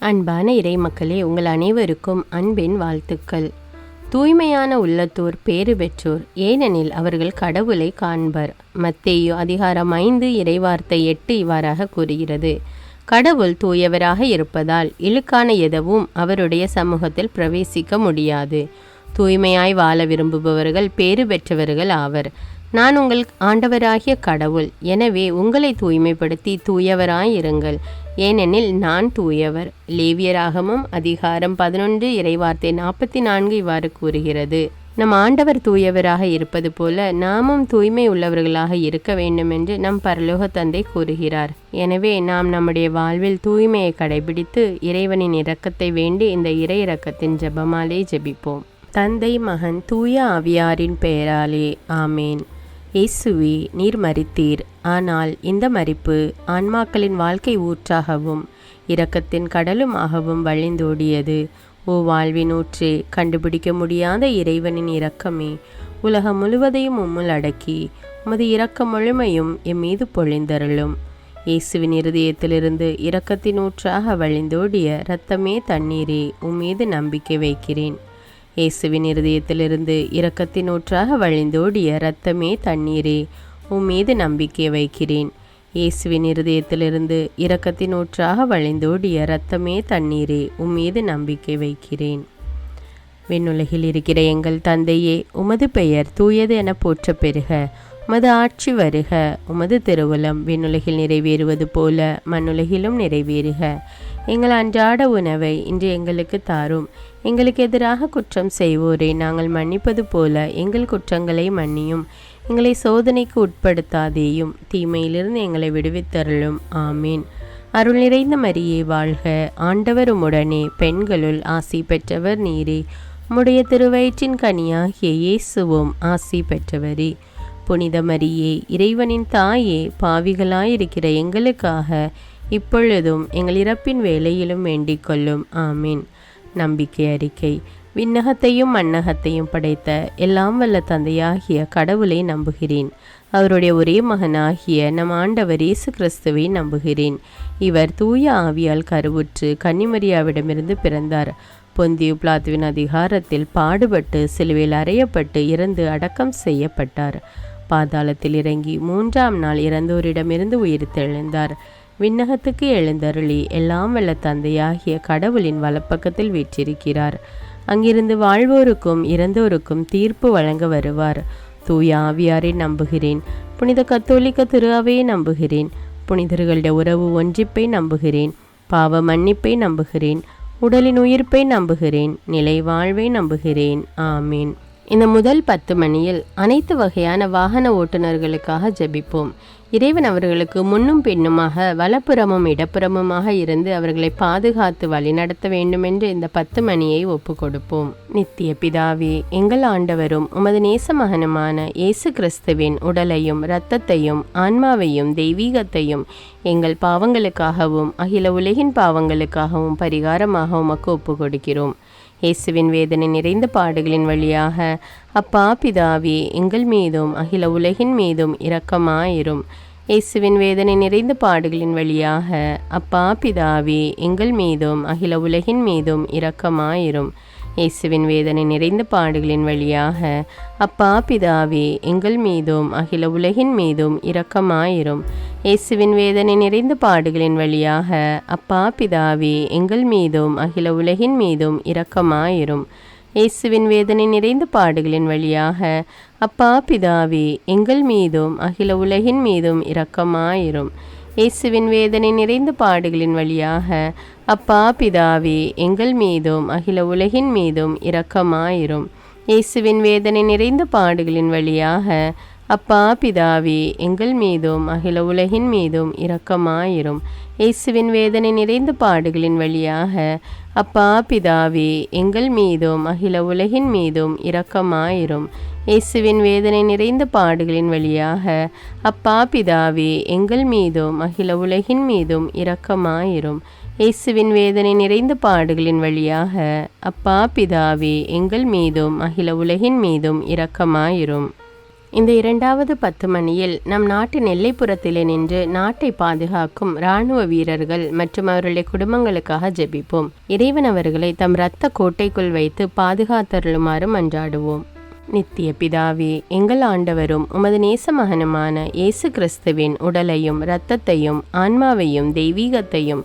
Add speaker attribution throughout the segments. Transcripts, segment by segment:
Speaker 1: அன்பான இறைமக்களே, உங்கள் அனைவருக்கும் அன்பின் வாழ்த்துக்கள். தூய்மையான உள்ளத்தோர் பேறு பெற்றோர், ஏனெனில் அவர்கள் கடவுளை காண்பர். மத்தேயு அதிகாரம் 5 இறைவார்த்தை 8 இவ்வாறாக கூறுகிறது. கடவுள் தூயவராக இருப்பதால் இழுக்கான எதுவும் அவருடைய சமூகத்தில் பிரவேசிக்க முடியாது. தூய்மையாய் வாழ விரும்புபவர்கள் பேறு பெற்றவர்கள் ஆவர். நான் உங்கள் ஆண்டவராகிய கடவுள், எனவே உங்களை தூய்மைப்படுத்தி தூயவராயிருங்கள், ஏனெனில் நான் தூயவர். லேவியராகமம் அதிகாரம் 11 இறைவார்த்தை 44 இவ்வாறு கூறுகிறது. நம் ஆண்டவர் தூயவராக இருப்பது போல நாமும் தூய்மை உள்ளவர்களாக இருக்க வேண்டும் என்று நம் பரலோக தந்தை கூறுகிறார். எனவே நாம் நம்முடைய வாழ்வில் தூய்மையை கடைபிடித்து இறைவனின் இரக்கத்தை வேண்டி இந்த இறை இரக்கத்தின் ஜெபமாலே ஜெபிப்போம். தந்தை, மகன், தூய ஆவியாரின் பெயராலே ஆமேன். இயேசுவே, நீர் மரித்தீர், ஆனால் இந்த மரிப்பு ஆன்மாக்களின் வாழ்க்கை ஊற்றாகவும் இரக்கத்தின் கடலுமாகவும் வழிந்தோடியது. ஓ வாழ்வின் ஊற்றே, கண்டுபிடிக்க முடியாத இறைவனின் இரக்கமே, உலகம் முழுவதையும் உம்முள் அடக்கி உமது இரக்க முழுமையும் எம்மீது பொழிந்தருளும். இயேசுவின் இருதயத்திலிருந்து இரக்கத்தின் ஊற்றாக வழிந்தோடிய இரத்தமே தண்ணீரே, உம்மீது நம்பிக்கை வைக்கிறேன். இயேசுவின் இருதயத்திலிருந்து இரக்கத்தின் ஊற்றாக வழிந்தோடிய இரத்தமே தண்ணீரே, உம்மீது நம்பிக்கை வைக்கிறேன். இயேசுவின் இருதயத்திலிருந்து இரக்கத்தின் ஊற்றாக வழிந்தோடிய இரத்தமே தண்ணீரே, உம்மீது நம்பிக்கை வைக்கிறேன். விண்ணுலகில் இருக்கிற எங்கள் தந்தையே, உமது பெயர் தூயது என போற்ற பெறுக. உமது ஆட்சி வருக. உமது திருவுளம் விண்ணுலகில் நிறைவேறுவது போல மண்ணுலகிலும் நிறைவேறுக. எங்கள் அன்றாட உணவை இன்று எங்களுக்கு தாரும். எங்களுக்கு எதிராக குற்றம் செய்வோரை நாங்கள் மன்னிப்பது போல எங்கள் குற்றங்களை மன்னியும். எங்களை சோதனைக்கு உட்படுத்தாதேயும், தீமையிலிருந்து எங்களை விடுவித்தருளும். ஆமீன். அருள் நிறைந்த மரியே வாழ்க. ஆண்டவர் உம்முடனே, பெண்களுள் ஆசி பெற்றவர் நீரே. உம்முடைய திருவயிற்றின் கனியாகிய இயேசுவும் ஆசி பெற்றவரே. புனித மரியே, இறைவனின் தாயே, பாவிகளாயிருக்கிற எங்களுக்காக இப்பொழுதும் எங்கள் இறப்பின் வேளையிலும் வேண்டிக் கொள்ளும். ஆமீன். நம்பிக்கை அறிக்கை. விண்ணகத்தையும் மண்ணகத்தையும் படைத்த எல்லாம் வல்ல தந்தையாகிய கடவுளை நம்புகிறேன். அவருடைய ஒரே மகனாகிய நம் ஆண்டவர் இயேசு கிறிஸ்துவை நம்புகிறேன். இவர் தூய ஆவியால் கருவுற்று கன்னிமரியாவிடமிருந்து பிறந்தார். பொந்தியு பிலாத்துவின் அதிகாரத்தில் பாடுபட்டு சிலுவையில் அறையப்பட்டு இறந்து அடக்கம் செய்யப்பட்டார். பாதாளத்தில் இறங்கி 3ஆம் நாள் இறந்தோரிடமிருந்து உயிர்த்தெழுந்தார். விண்ணகத்துக்கு எழுந்தருளி எல்லாம் வல்ல தந்தையாகிய கடவுளின் வலப்பக்கத்தில் வீற்றிருக்கிறார். அங்கிருந்து வாழ்வோருக்கும் இறந்தோருக்கும் தீர்ப்பு வழங்க வருவார். தூய ஆவியாரை நம்புகிறேன். புனித கத்தோலிக்க திரு அவையை நம்புகிறேன். புனிதர்களுடைய உறவு ஒன்றிப்பை நம்புகிறேன். பாவ மன்னிப்பை நம்புகிறேன். உடலின் உயிர்ப்பை நம்புகிறேன். நிலை வாழ்வை நம்புகிறேன். ஆமீன். இந்த முதல் 10 மணியில் அனைத்து வகையான வாகன ஓட்டுநர்களுக்காக ஜெபிப்போம். இறைவன் அவர்களுக்கு முன்னும் பின்னுமாக வலப்புறமும் இடப்புறமுமாக இருந்து அவர்களை பாதுகாத்து வழிநடத்த வேண்டுமென்று இந்த 10 மணியை ஒப்பு கொடுப்போம். நித்திய பிதாவே, எங்கள் ஆண்டவரும் உமது நேச மகனுமான இயேசு கிறிஸ்துவின் உடலையும் இரத்தத்தையும் ஆன்மாவையும் தெய்வீகத்தையும் எங்கள் பாவங்களுக்காகவும் அகில உலகின் பாவங்களுக்காகவும் பரிகாரமாக உமக்கு ஒப்பு கொடுக்கிறோம். இயேசுவின் வேதனை நிறைந்த பாடுகளின் வழியாக அப்பா பிதாவே, எங்கள் மீதும் அகில உலகின் மீதும் இரக்கமாயிரும். இயேசுவின் வேதனை நிறைந்த பாடுகளின் வழியாக அப்பா பிதாவே, எங்கள் மீதும் அகில உலகின் மீதும் இரக்கமாயிரும். இயேசுவின் வேதனை நிறைந்த பாடுகளின் வழியாக அப்பா பிதாவே, எங்கள் மீதும் அகில உலகின் மீதும் இரக்கமாயிரும். இயேசுவின் வேதனை நிறைந்த பாடுகளின் வழியாக அப்பா பிதாவே, எங்கள் மீதும் அகில உலகின் மீதும் இரக்கமாயிரும். இயேசுவின் வேதனை நிறைந்த பாடுகளின் வழியாக அப்பா பிதாவே, எங்கள் மீதும் அகில உலகின் மீதும் இரக்கமாயிரும். இயேசுவின் வேதனை நிறைந்த பாடுகளின் வழியாக அப்பா பிதாவே, எங்கள் மீதும் அகில உலகின் மீதும் இரக்கமாயிரும். இயேசுவின் வேதனை நிறைந்த பாடுகளின் வழியாக அப்பா பிதாவே, எங்கள் மீதும் அகில உலகின் மீதும் இரக்கமாயிரும். இயேசுவின் வேதனை நிறைந்த பாடுகளின் வழியாக அப்பா பிதாவே, எங்கள் மீதும் அகில உலகின் மீதும் இரக்கமாயிரும். இயேசுவின் வேதனை நிறைந்த பாடுகளின் வழியாக அப்பா பிதாவே, எங்கள் மீதும் அகில உலகின் மீதும் இரக்கமாயிரும். இயேசுவின் வேதனை நிறைந்த பாடுகளின் வழியாக அப்பா பிதாவே, எங்கள் மீதும் அகில உலகின் மீதும் இரக்கமாயிரும். இந்த இரண்டாவது 10 மணியில் நம் நாட்டின் எல்லைப்புறத்திலே நின்று நாட்டை பாதுகாக்கும் இராணுவ வீரர்கள் மற்றும் அவர்களுடைய குடும்பங்களுக்காக ஜெபிப்போம். இறைவன் அவர்களை தம் இரத்த கோட்டைக்குள் வைத்து பாதுகாத்தருளுமாறு மன்றாடுவோம். நித்திய பிதாவே, எங்கள் ஆண்டவரும் உமது நேச மகனுமான இயேசு கிறிஸ்துவின் உடலையும் இரத்தத்தையும் ஆன்மாவையும் தெய்வீகத்தையும்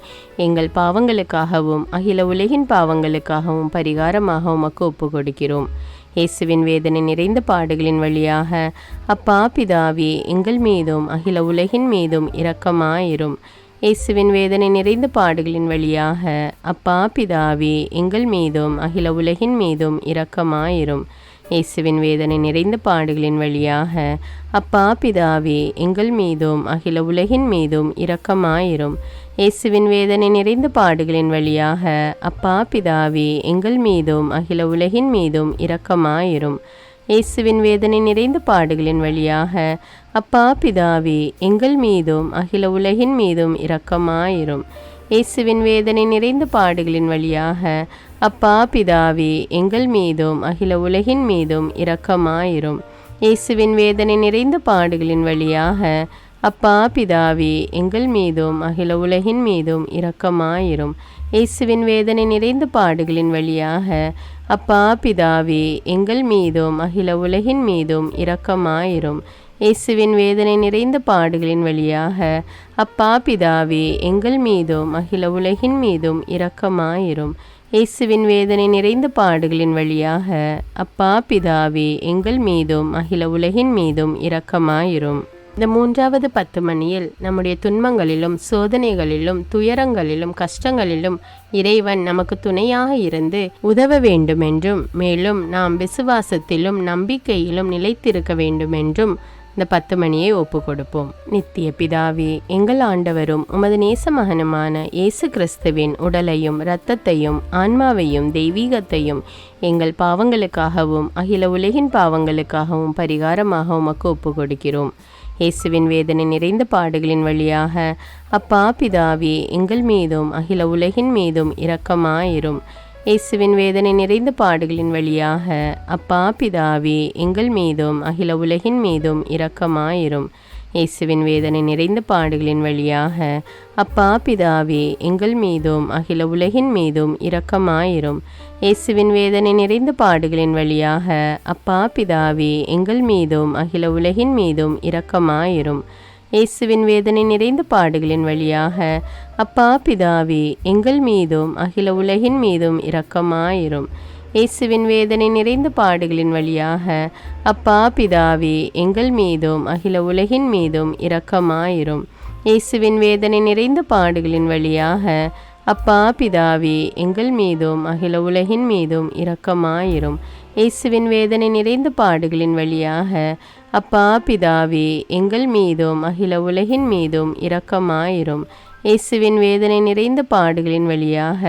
Speaker 1: எங்கள் பாவங்களுக்காகவும் அகில உலகின் பாவங்களுக்காகவும் பரிகாரமாக உமக்கு ஒப்பு கொடுக்கிறோம். இயேசுவின் வேதனை நிறைந்த பாடுகளின் வழியாக அப்பா பிதாவே, எங்கள் மீதும் அகில உலகின் மீதும் இரக்கமாயிரும். இயேசுவின் வேதனை நிறைந்த பாடுகளின் வழியாக அப்பா பிதாவே, எங்கள் மீதும் அகில உலகின் மீதும் இரக்கமாயிரும். இயேசுவின் வேதனை நிறைந்த பாடுகளின் வழியாக அப்பா பிதாவே, எங்கள் மீதும் அகில உலகின் மீதும் இரக்கமாயிரும். இயேசுவின் வேதனை நிறைந்த பாடுகளின் வழியாக அப்பா பிதாவே, எங்கள் மீதும் அகில உலகின் மீதும் இரக்கமாயிரும். இயேசுவின் வேதனை நிறைந்த பாடுகளின் வழியாக அப்பா பிதாவே, எங்கள் மீதும் அகில உலகின் மீதும் இரக்கமாயிரும். இயேசுவின் வேதனை நிறைந்த பாடுகளின் வழியாக அப்பா பிதாவே, எங்கள் மீதும் அகில உலகின் மீதும் இரக்கமாயிரும். இயேசுவின் வேதனை நிறைந்த பாடுகளின் வழியாக அப்பா பிதாவே, எங்கள் மீதும் அகில உலகின் மீதும் இரக்கமாயிரும். இயேசுவின் வேதனை நிறைந்த பாடுகளின் வழியாக அப்பா பிதாவே, எங்கள் மீதும் அகில உலகின் மீதும் இரக்கமாயிரும். இயேசுவின் வேதனை நிறைந்த பாடுகளின் வழியாக அப்பா பிதாவே, எங்கள் மீதும் அகில உலகின் மீதும் இரக்கமாயிரும். இயேசுவின் வேதனை நிறைந்த பாடுகளின் வழியாக அப்பா பிதாவே, எங்கள் மீதும் அகில உலகின் மீதும் இரக்கமாயிரும். இந்த மூன்றாவது 10 மணியில் நம்முடைய துன்பங்களிலும் சோதனைகளிலும் துயரங்களிலும் கஷ்டங்களிலும் இறைவன் நமக்கு துணையாக இருந்து உதவ வேண்டுமென்றும், மேலும் நாம் விசுவாசத்திலும் நம்பிக்கையிலும் நிலைத்திருக்க வேண்டுமென்றும் இந்த 10 மணியை ஒப்பு கொடுப்போம். நித்திய பிதாவே, எங்கள் ஆண்டவரும் உமது நேச மகனுமான இயேசு கிறிஸ்துவின் உடலையும் இரத்தத்தையும் ஆன்மாவையும் தெய்வீகத்தையும் எங்கள் பாவங்களுக்காகவும் அகில உலகின் பாவங்களுக்காகவும் பரிகாரமாக உமக்கு ஒப்பு கொடுக்கிறோம். இயேசுவின் வேதனை நிறைந்த பாடுகளின் வழியாக அப்பா பிதாவே, எங்கள் மீதும் அகில உலகின் மீதும் இரக்கமாயிரும். இயேசுவின் வேதனை நிறைந்த பாடுகளின் வழியாக அப்பா பிதாவே, எங்கள் மீதும் அகில உலகின் மீதும் இரக்கமாயிரும். இயேசுவின் வேதனை நிறைந்த பாடுகளின் வழியாக அப்பா பிதாவே, எங்கள் மீதும் அகில உலகின் மீதும் இரக்கமாயிரும். இயேசுவின் வேதனை நிறைந்த பாடுகளின் வழியாக அப்பா பிதாவே, எங்கள் மீதும் அகில உலகின் மீதும் இரக்கமாயிரும். இயேசுவின் வேதனை நிறைந்த பாடுகளின் வழியாக அப்பா பிதாவே, எங்கள் மீதும் அகில உலகின் மீதும் இரக்கமாயிரும். இயேசுவின் வேதனை நிறைந்த பாடுகளின் வழியாக அப்பா பிதாவே, எங்கள் மீதும் அகில உலகின் மீதும் இரக்கமாயிரும். இயேசுவின் வேதனை நிறைந்த பாடுகளின் வழியாக அப்பா பிதாவே, எங்கள் மீதும் அகில உலகின் மீதும் இரக்கமாயிரும். இயேசுவின் வேதனை நிறைந்த பாடுகளின் வழியாக அப்பா பிதாவே, எங்கள் மீதும் அகில உலகின் மீதும் இரக்கமாயிரும். இயேசுவின் வேதனை நிறைந்த பாடுகளின் வழியாக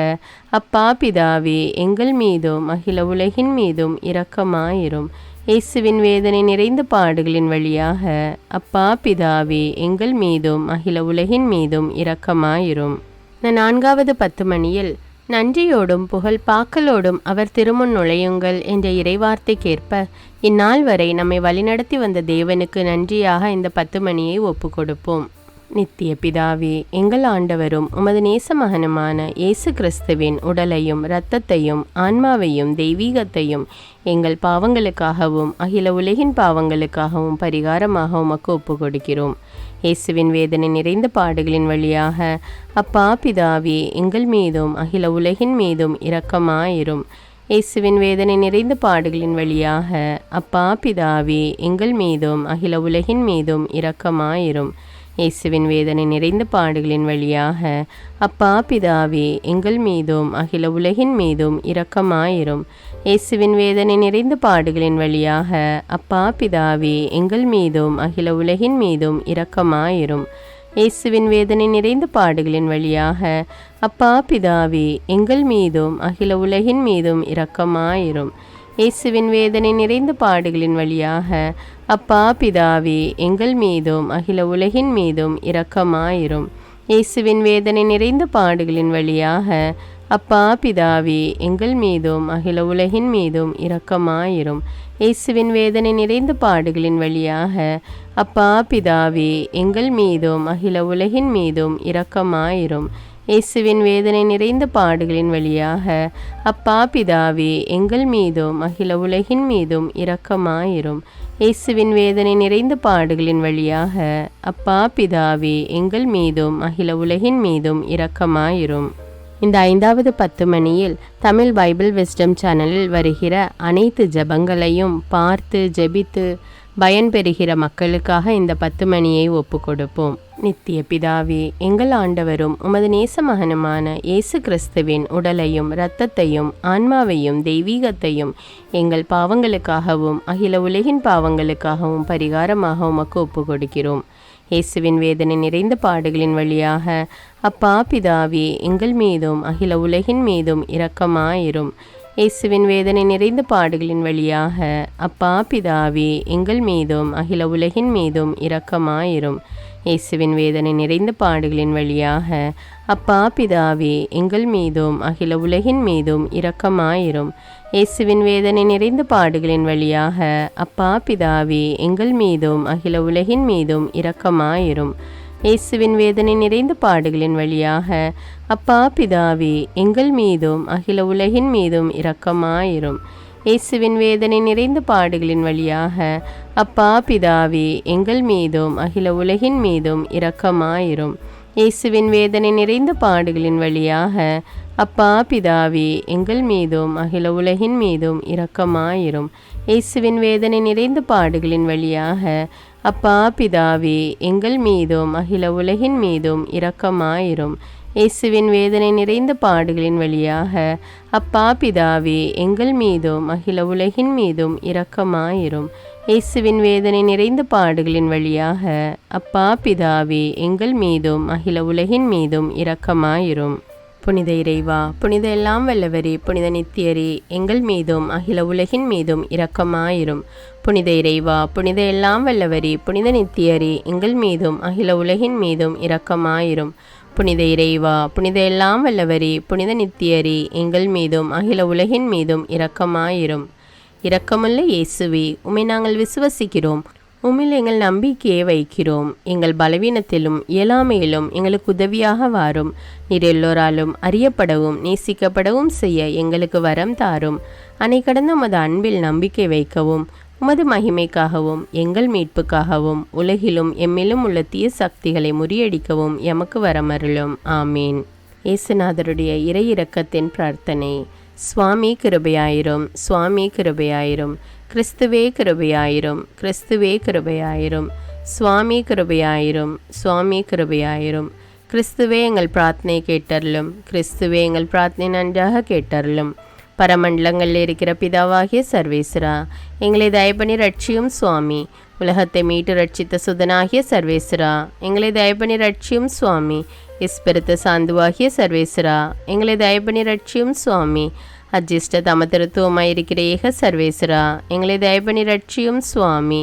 Speaker 1: அப்பா பிதாவே, எங்கள் மீதும் அகில உலகின் மீதும் இரக்கமாயிரும். இயேசுவின் வேதனை நிறைந்த பாடுகளின் வழியாக அப்பா பிதாவே, எங்கள் மீதும் அகில உலகின் மீதும் இரக்கமாயிரும். இந்த நான்காவது 10 மணியில் நன்றியோடும் புகழ் பாக்களோடும் அவர் திருமுன் நுழையுங்கள் என்ற இறைவார்த்தைக்கேற்ப இந்நாள் வரை நம்மை வழிநடத்தி வந்த தேவனுக்கு நன்றியாக இந்த 10 மணியை ஒப்பு கொடுப்போம். நித்திய பிதாவே, எங்கள் ஆண்டவரும் உமது நேச மகனுமான இயேசு கிறிஸ்துவின் உடலையும் இரத்தத்தையும் ஆன்மாவையும் தெய்வீகத்தையும் எங்கள் பாவங்களுக்காகவும் அகில உலகின் பாவங்களுக்காகவும் பரிகாரமாக உமக்கு ஒப்பு கொடுக்கிறோம். இயேசுவின் வேதனை நிறைந்த பாடுகளின் வழியாக அப்பா பிதாவே, எங்கள் மீதும் அகில உலகின் மீதும் இரக்கமாயிரும். இயேசுவின் வேதனை நிறைந்த பாடுகளின் வழியாக அப்பா பிதாவே, எங்கள் மீதும் அகில உலகின் மீதும் இரக்கமாயிரும். இயேசுவின் வேதனை நிறைந்த பாடுகளின் வழியாக அப்பா பிதாவே, எங்கள் மீதும் அகில உலகின் மீதும் இரக்கமாயிரும். இயேசுவின் வேதனை நிறைந்த பாடுகளின் வழியாக அப்பா பிதாவே, எங்கள் மீதும் அகில உலகின் மீதும் இரக்கமாயிரும். இயேசுவின் வேதனை நிறைந்த பாடுகளின் வழியாக அப்பா பிதாவே, எங்கள் மீதும் அகில உலகின் மீதும் இரக்கமாயிரும். இயேசுவின் வேதனை நிறைந்த பாடுகளின் வழியாக அப்பா பிதாவே, எங்கள் மீதும் அகில உலகின் மீதும் இரக்கமாயிரும். இயேசுவின் வேதனை நிறைந்த பாடுகளின் வழியாக அப்பா பிதாவே, எங்கள் மீதும் அகில உலகின் மீதும் இரக்கமாயிரும். இயேசுவின் வேதனை நிறைந்த பாடுகளின் வழியாக அப்பா பிதாவே, எங்கள் மீதும் அகில உலகின் மீதும் இரக்கமாயிரும். இயேசுவின் வேதனை நிறைந்த பாடுகளின் வழியாக அப்பா பிதாவே, எங்கள் மீதும் அகில உலகின் மீதும் இரக்கமாயிரும். இயேசுவின் வேதனை நிறைந்த பாடுகளின் வழியாக அப்பா பிதாவே, எங்கள் மீதும் அகில உலகின் மீதும் இரக்கமாயிரும். இந்த 5வது 10 மணியில் தமிழ் பைபிள் விஸ்டம் சேனலில் வருகிற அனைத்து ஜெபங்களையும் பார்த்து ஜெபித்து பயன்பெறுகிற மக்களுக்காக இந்த 10 மணியை ஒப்பு கொடுப்போம். நித்திய பிதாவே, எங்கள் ஆண்டவரும் உமது நேச மகனுமான இயேசு கிறிஸ்துவின் உடலையும் இரத்தத்தையும் ஆன்மாவையும் தெய்வீகத்தையும் எங்கள் பாவங்களுக்காகவும் அகில உலகின் பாவங்களுக்காகவும் பரிகாரமாக உமக்கு ஒப்பு கொடுக்கிறோம். இயேசுவின் வேதனை நிறைந்த பாடுகளின் வழியாக அப்பா பிதாவே, எங்கள் மீதும் அகில உலகின் மீதும் இரக்கமாயிரும். இயேசுவின் வேதனை நிறைந்த பாடுகளின் வழியாக அப்பா பிதாவே, எங்கள் மீதும் அகில உலகின் மீதும் இரக்கமாயிரும். இயேசுவின் வேதனை நிறைந்த பாடுகளின் வழியாக அப்பா பிதாவே, எங்கள் மீதும் அகில உலகின் மீதும் இரக்கமாயிரும். இயேசுவின் வேதனை நிறைந்த பாடுகளின் வழியாக அப்பா பிதாவே, எங்கள் மீதும் அகில உலகின் மீதும் இரக்கமாயிரும். இயேசுவின் வேதனை நிறைந்த பாடுகளின் வழியாக அப்பா பிதாவே, எங்கள் மீதும் அகில உலகின் மீதும் இரக்கமாயிரும். இயேசுவின் வேதனை நிறைந்த பாடுகளின் வழியாக அப்பா பிதாவே, எங்கள் மீதும் அகில உலகின் மீதும் இரக்கமாயிரும். இயேசுவின் வேதனை நிறைந்த பாடுகளின் வழியாக அப்பா பிதாவே, எங்கள் மீதும் அகில உலகின் மீதும் இரக்கமாயிரும். இயேசுவின் வேதனை நிறைந்த பாடுகளின் வழியாக அப்பா பிதாவே, எங்கள் மீதும் அகில உலகின் மீதும் இரக்கமாயிரும். இயேசுவின் வேதனை நிறைந்த பாடுகளின் வழியாக அப்பா பிதாவே, எங்கள் மீதும் அகில உலகின் மீதும் இரக்கமாயிரும். இயேசுவின் வேதனை நிறைந்த பாடுகளின் வழியாக அப்பா பிதாவே, எங்கள் மீதும் அகில உலகின் மீதும் இரக்கமாயிரும். புனித இறைவா, புனித எல்லாம் வல்லவரே, புனித நித்தியரே, எங்கள் மீதும் அகில உலகின் மீதும் இரக்கமாயிரும். புனித இறைவா, புனித எல்லாம் வல்லவரே, புனித நித்தியரே, எங்கள் மீதும் அகில உலகின் மீதும் இரக்கமாயிரும். புனித இறைவா, புனித எல்லாம் வல்லவரே, புனித நித்தியரே, எங்கள் மீதும் அகில உலகின் மீதும் இரக்கமாயிரும். இரக்கமுள்ள இயேசுவே, உம்மை நாங்கள் விசுவசிக்கிறோம். உம்மில் எங்கள் நம்பிக்கையை வைக்கிறோம். எங்கள் பலவீனத்திலும் இயலாமையிலும் எங்களுக்கு உதவியாக வாரும். நீர் எல்லோராலும் அறியப்படவும் நேசிக்கப்படவும் செய்ய எங்களுக்கு வரம் தாரும். அன்னை கடந்த உமது அன்பில் நம்பிக்கை வைக்கவும், உமது மகிமைக்காகவும் எங்கள் மீட்புக்காகவும் உலகிலும் எம்மிலும் உள்ள தீய சக்திகளை முறியடிக்கவும் எமக்கு வரமருளும். ஆமீன். இயேசுநாதருடைய இறை இரக்கத்தின் பிரார்த்தனை. சுவாமி கிருபையாயிரும், சுவாமி கிருபையாயிரும். கிறிஸ்துவே கிருபையாயிரும், கிறிஸ்துவே கிருபையாயிரும். சுவாமி கிருபையாயிரும், சுவாமி கிருபையாயிரும். கிறிஸ்துவே எங்கள் பிரார்த்தனை கேட்டருளும், கிறிஸ்துவே எங்கள் பிரார்த்தனை நன்றாக கேட்டருளும். பரமண்டலங்களில் இருக்கிற பிதாவாகிய சர்வேஸ்வரா, எங்களை தயபணி ரட்சியும் சுவாமி. உலகத்தை மீட்டு ரட்சித்த சுதனாகிய சர்வேஸ்வரா, எங்களை தயபணி ரட்சியும் சுவாமி. இஸ்பிரித்து சாந்துவாகிய சர்வேஸ்வரா, எங்களை தயபணி ரட்சியும் சுவாமி. அஜிஷ்ட தமதிருத்துவமாயிருக்கிற ஏக சர்வேஸ்வரா, எங்களை தயபணி ரட்சியும் சுவாமி.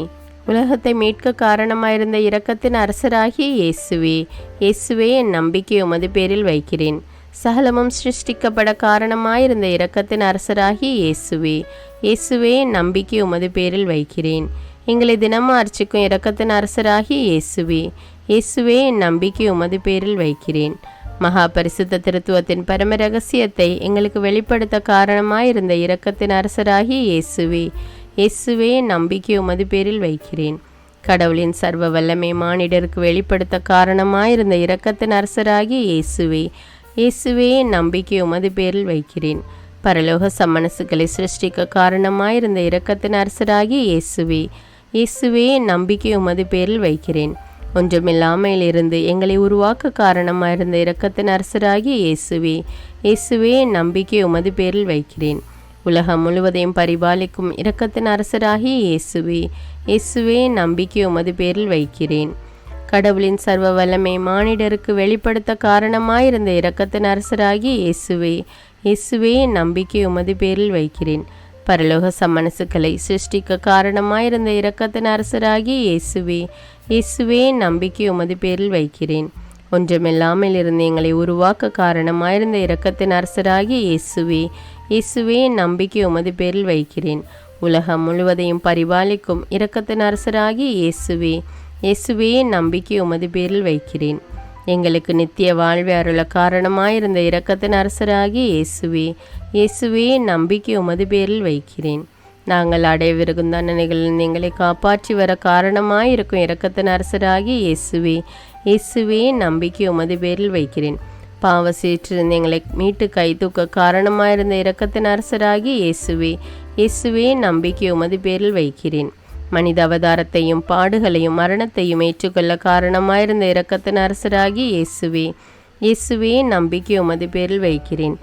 Speaker 1: உலகத்தை மீட்க காரணமாயிருந்த இரக்கத்தின் அரசராகிய இயேசுவே, இயேசுவே என் நம்பிக்கை உமது பேரில் வைக்கிறேன். சகலமும் சிருஷ்டிக்கப்பட காரணமாயிருந்த இரக்கத்தின் அரசராகிய இயேசுவே, இயேசுவே என் நம்பிக்கை உமது பேரில் வைக்கிறேன். எங்களை தினமும் அர்ச்சிக்கும் இரக்கத்தின் அரசராகிய இயேசுவே, இயேசுவே என் நம்பிக்கை உமது பேரில் வைக்கிறேன். மகா பரிசுத்த திருத்துவத்தின் பரம ரகசியத்தை எங்களுக்கு வெளிப்படுத்த காரணமாயிருந்த இரக்கத்தின் அரசராகிய இயேசுவே, இயேசுவே என் நம்பிக்கை உமது பேரில் வைக்கிறேன். கடவுளின் சர்வ வல்லமை மானிடருக்கு வெளிப்படுத்த காரணமாயிருந்த இரக்கத்தின் அரசராகிய இயேசுவே, இயேசுவே என் நம்பிக்கை உமது பேரில் வைக்கிறேன். பரலோக சம்மனசுகளை சிருஷ்டிக்க காரணமாயிருந்த இரக்கத்தின் அரசராகிய இயேசுவே, இயேசுவே என் நம்பிக்கை உமது பேரில் வைக்கிறேன். ஒன்றுமில்லாமையிலிருந்து எங்களை உருவாக்க காரணமாயிருந்த இரக்கத்தின் அரசராகிய இயேசுவே, இயேசுவே என் நம்பிக்கை உமது பேரில் வைக்கிறேன். உலகம் முழுவதையும் பரிபாலிக்கும் இரக்கத்தின் அரசராகிய இயேசுவே, இயேசுவே என் நம்பிக்கை உமது பேரில் வைக்கிறேன். கடவுளின் சர்வ வல்லமை மானிடருக்கு வெளிப்படுத்த காரணமாயிருந்த இரக்கத்தின் அரசராகிய இயேசுவே, இயேசுவே என் நம்பிக்கை உமது பேரில் வைக்கிறேன். பரலோக சம்மனசுக்களை சிருஷ்டிக்க காரணமாயிருந்த இரக்கத்தின் அரசராகிய இயேசுவே, இயேசுவே என் நம்பிக்கை உமது பேரில் வைக்கிறேன். ஒன்றுமில்லாமல் இருந்து எங்களை உருவாக்க காரணமாயிருந்த இரக்கத்தின் அரசராகிய இயேசுவே, இயேசுவே நம்பிக்கை உமது பேரில் வைக்கிறேன். உலகம் முழுவதையும் பரிபாலிக்கும் இரக்கத்தின் அரசராகிய இயேசுவே, இயேசுவே நம்பிக்கை உமது பேரில் வைக்கிறேன். எங்களுக்கு நித்திய வாழ்வை அருள காரணமாயிருந்த இரக்கத்தின் அரசராகிய இயேசுவே, இயேசுவே நம்பிக்கை உமது பேரில் வைக்கிறேன். நாங்கள் அடையவிருக்கும் தண்டனைகளில் எங்களை காப்பாற்றி வர காரணமாயிருக்கும் இரக்கத்தின் அரசராகிய இயேசுவே, இயேசுவே நம்பிக்கை உமது பேரில் வைக்கிறேன். பாவ சேற்றிருந்து எங்களை மீட்டு கை தூக்க காரணமாயிருந்த இரக்கத்தின் அரசராகிய இயேசுவே, இயேசுவே நம்பிக்கை உமது பேரில் வைக்கிறேன். மனித அவதாரத்தையும் பாடுகளையும் மரணத்தையும் ஏற்றுக்கொள்ள காரணமாயிருந்த இரக்கத்தின் அரசராகிய இயேசுவே, இயேசுவே நம்பிக்கை உமது பேரில் வைக்கிறேன்.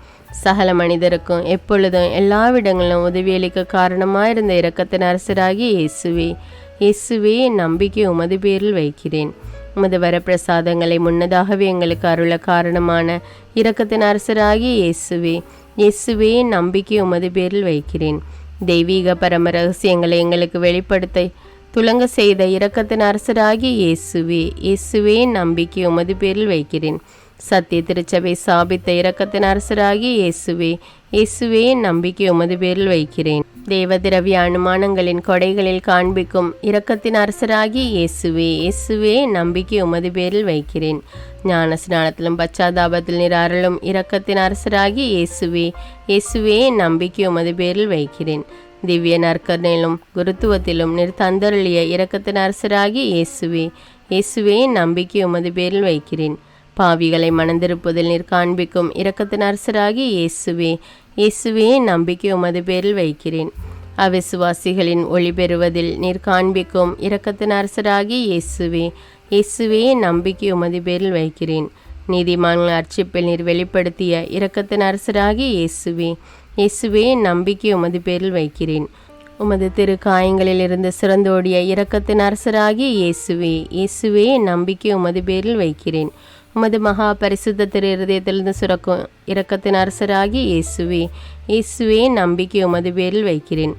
Speaker 1: சகல மனிதருக்கும் எப்பொழுதும் எல்லாவிடங்களிலும் உதவியளிக்க காரணமாயிருந்த இரக்கத்தின் அரசராகிய இயேசுவே, இயேசுவே நம்பிக்கை உமது பேரில் வைக்கிறேன். உமது வரப்பிரசாதங்களை முன்னதாகவே எங்களுக்கு அருள காரணமான இரக்கத்தின் அரசராகிய இயேசுவே, இயேசுவே நம்பிக்கை உமது பேரில் வைக்கிறேன். தெய்வீக பரம ரகசியங்களை எங்களுக்கு வெளிப்படுத்த துலங்க செய்த இரக்கத்தின் அரசராகிய இயேசுவே, இயேசுவே நம்பிக்கை உமது பேரில் வைக்கிறேன். சத்திய திருச்சபை சாபித்த இரக்கத்தின் அரசராகிய இயேசுவே, இயேசுவே நம்பிக்கை உமது பேரில் வைக்கிறேன். தேவதிரவிய அனுமானங்களின் கொடைகளில் காண்பிக்கும் இரக்கத்தின் அரசராகிய இயேசுவே, இயேசுவே நம்பிக்கை உமது பேரில் வைக்கிறேன். ஞான ஸ்நானத்திலும் பச்சாதாபத்தில் நீர் அருளும் இரக்கத்தின் அரசராகிய இயேசுவே, இயேசுவே நம்பிக்கை உமது பேரில் வைக்கிறேன். திவ்ய நற்கருணையிலும் குருத்துவத்திலும் நீர் தந்தருளிய இரக்கத்தின் அரசராகிய இயேசுவே, இயேசுவே நம்பிக்கை உமது பேரில் வைக்கிறேன். பாவிகளை மனந்திருப்பதில் நீர் காண்பிக்கும் இரக்கத்தின் அரசராகிய இயேசுவே, இயேசுவே நம்பிக்கை உமது பேரில் வைக்கிறேன். அவிசுவாசிகளின் ஒளி பெறுவதில் நீர் காண்பிக்கும் இரக்கத்தின் அரசராகிய இயேசுவே, இயேசுவே நம்பிக்கை உமது பேரில் வைக்கிறேன். நீதிமான்கள் அர்ச்சிப்பில் நீர் வெளிப்படுத்திய இரக்கத்தின் அரசராகிய இயேசுவே, இயேசுவே நம்பிக்கை உமது பேரில் வைக்கிறேன். உமது திரு காயங்களிலிருந்து சிறந்தோடிய இரக்கத்தின் அரசராகிய இயேசுவே, இயேசுவே நம்பிக்கை உமது பேரில் வைக்கிறேன். உமது மகா பரிசுத்த திரு இருதயத்திலிருந்து சுரக்கும் இரக்கத்தின் அரசராகிய இயேசுவே, இயேசுவே நம்பிக்கை உமது பேரில் வைக்கிறேன்.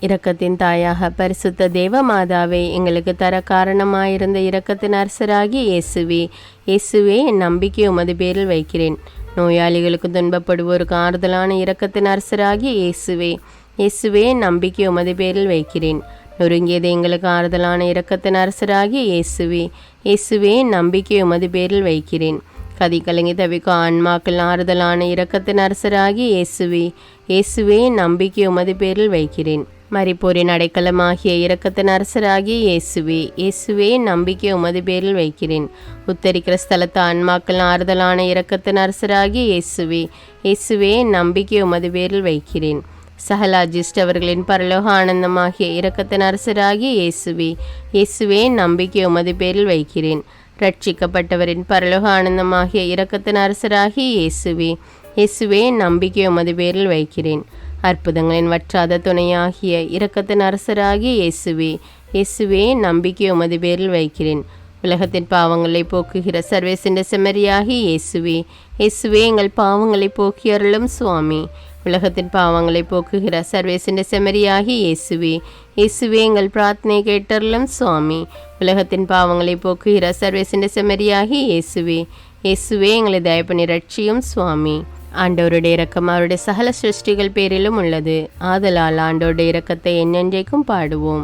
Speaker 1: இரக்கத்தின் தாயாக பரிசுத்த தேவ மாதாவை எங்களுக்கு தர காரணமாயிருந்த இரக்கத்தின் அரசராகிய இயேசுவே, இயேசுவே நம்பிக்கை உமது பேரில் வைக்கிறேன். நோயாளிகளுக்கு துன்பப்படுவோருக்கு ஆறுதலான இரக்கத்தின் அரசராகிய இயேசுவே, இயேசுவே நம்பிக்கை உமது பேரில் வைக்கிறேன். நொறுங்கியது எங்களுக்கு ஆறுதலான இரக்கத்தின் அரசராகிய இயேசுவே, இயேசுவே நம்பிக்கை உமது பேரில் வைக்கிறேன். கதி கலங்கி தவிக்கும் ஆன்மாக்கள் ஆறுதலான இரக்கத்தின் அரசராகிய இயேசுவே, இயேசுவே நம்பிக்கை உமது பேரில் வைக்கிறேன். மரிப்போரின் அடைக்கலமாகிய இரக்கத்தின் அரசராகிய இயேசுவே, இயேசுவே நம்பிக்கை உமது பேரில் வைக்கிறேன். உத்தரிக்கிற ஸ்தலத்து ஆன்மாக்கள் ஆறுதலான இரக்கத்தின் அரசராகிய இயேசுவே, இயேசுவே நம்பிக்கை உமது பேரில் வைக்கிறேன். சகலாஜிஸ்ட் அவர்களின் பரலோக ஆனந்தமாகிய இரக்கத்தின் அரசராகிய இயேசுவே, இயேசுவே நம்பிக்கை உமது பேரில் வைக்கிறேன். ரட்சிக்கப்பட்டவரின் பரலோக ஆனந்தமாகிய இரக்கத்தின் அரசராகிய இயேசுவே, இயேசுவே நம்பிக்கை உமது பேரில் வைக்கிறேன். அற்புதங்களின் வற்றாத துணையாகிய இரக்கத்தின் அரசராகிய இயேசுவே, இயேசுவே நம்பிக்கை உமது பேரில் வைக்கிறேன். உலகத்தின் பாவங்களை போக்குகிற சர்வேசின் செம்மறியாகிய இயேசுவே, இயேசுவே எங்கள் பாவங்களை போக்கி அருளும் சுவாமி. உலகத்தின் பாவங்களை போக்குகிற சர்வேசின் செம்மறியாகிய இயேசுவே, இயேசுவே எங்கள் பிரார்த்தனை கேட்டருளும் சுவாமி. உலகத்தின் பாவங்களை போக்குகிற சர்வேசின் செம்மறியாகிய இயேசுவே, இயேசுவே எங்களை தயப்பனி ரட்சியும் சுவாமி. ஆண்டவருடைய இரக்கம் அவருடைய சகல சிருஷ்டிகள் பேரிலும் உள்ளது. ஆதலால் ஆண்டவருடைய இரக்கத்தை என்னென்றைக்கும் பாடுவோம்.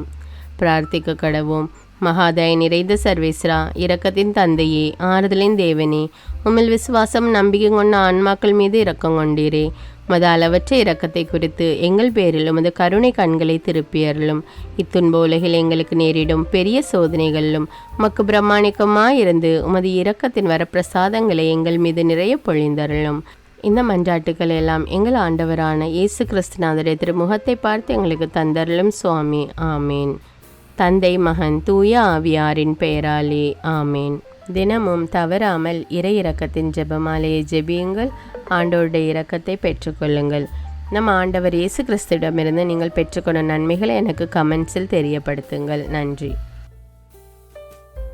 Speaker 1: பிரார்த்திக்க கடவோம். மகாதய நிறைந்த சர்வேஸ்வரா, இரக்கத்தின் தந்தையே, ஆறுதலின் தேவனே, உம்மில் விசுவாசம் நம்பிக்கை கொண்ட ஆன்மாக்கள் மீது இரக்கம் கொண்டீரே. உமது அளவற்ற இரக்கத்தை குறித்து எங்கள் பேரில் உமது கருணை கண்களை திருப்பியருளும். இத்துன்ப உலகில் எங்களுக்கு நேரிடும் பெரிய சோதனைகளிலும் உமக்கு பிரமாணிக்கமாயிருந்து உமது இரக்கத்தின் வரப்பிரசாதங்களை எங்கள் மீது நிறைய பொழிந்தருளும். இந்த மன்றாட்டுக்கள் எல்லாம் எங்கள் ஆண்டவரான இயேசு கிறிஸ்துநாதருடைய திருமுகத்தை பார்த்து எங்களுக்கு தந்தருளும் சுவாமி. ஆமேன். தந்தை மகன் தூய ஆவியாரின் பெயராலே ஆமேன். தினமும் தவறாமல் இறை இரக்கத்தின் ஜெபமாலையை ஜெபியுங்கள். ஆண்டவருடைய இரக்கத்தை பெற்றுக்கொள்ளுங்கள். நம் ஆண்டவர் இயேசு கிறிஸ்துவிடமிருந்து நீங்கள் பெற்றுக்கொண்ட நன்மைகளை எனக்கு கமெண்ட்ஸில் தெரியப்படுத்துங்கள். நன்றி.